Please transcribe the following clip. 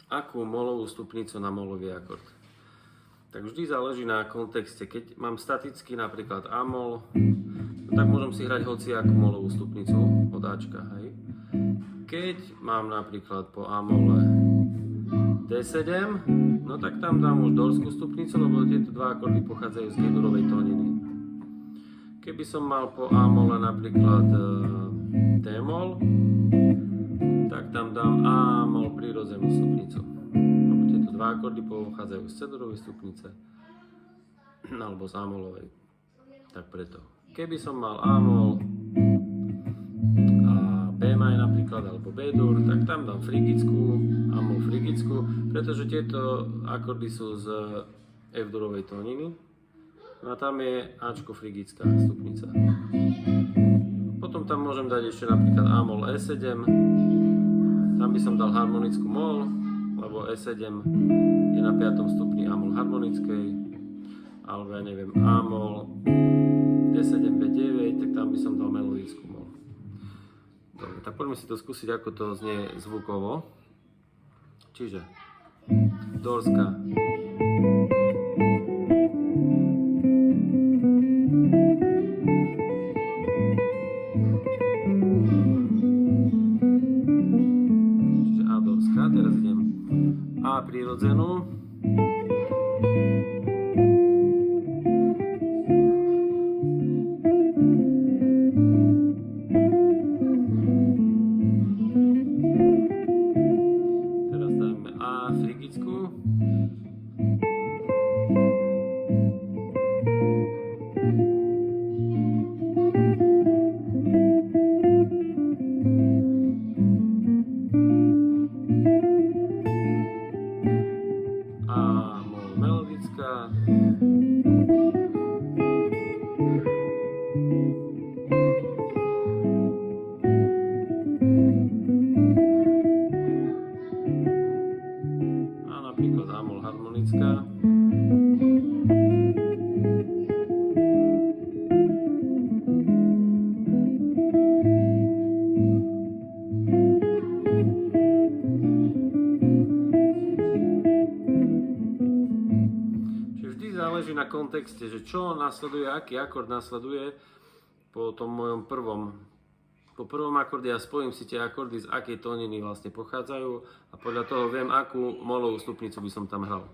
akú molovú stupnicu na molový akord. Tak vždy záleží na kontexte. Keď mám staticky napríklad A-mol, tak môžem si hrať hociakú molovú stupnicu od Ačka, hej. Keď mám napríklad po A-mole D7, no tak tam dám už dorskú stupnicu, lebo tieto dva akordy pochádzajú z G-durovej tóniny. Keby som mal po A-mole napríklad D-mol, tak tam dám A-mol prirodzenú stupnicu. Lebo tieto dva akordy pochádzajú z C-durovej stupnice alebo z A-molovej. Tak preto. Keby som mal A-mol a B-maj napríklad, alebo B-dur, tak tam dám frigickú, A-mol frigickú, pretože tieto akordy sú z F-durovej tóniny. No a tam je Ačko frigická stupnica. Potom tam môžem dať ešte napríklad A-mol E7, tam by som dal harmonickú mol, lebo E7 je na 5. stupni A-mol harmonickej, alebo ja neviem, A-mol D7 B9, tak tam by som dal melodickú mol. Dobre, tak poďme si to skúsiť, ako to znie zvukovo. Čiže dorská. Čiže A dorská, teraz idem A prirodzenú. Frigickú. A mol melodická. Napríklad A-mol harmonická. Čiže vždy záleží na kontexte, že čo nasleduje, aký akord nasleduje po tom mojom Po prvom akorde ja spojím si tie akordy, z akej tóniny vlastne pochádzajú a podľa toho viem, akú molovú stupnicu by som tam hral.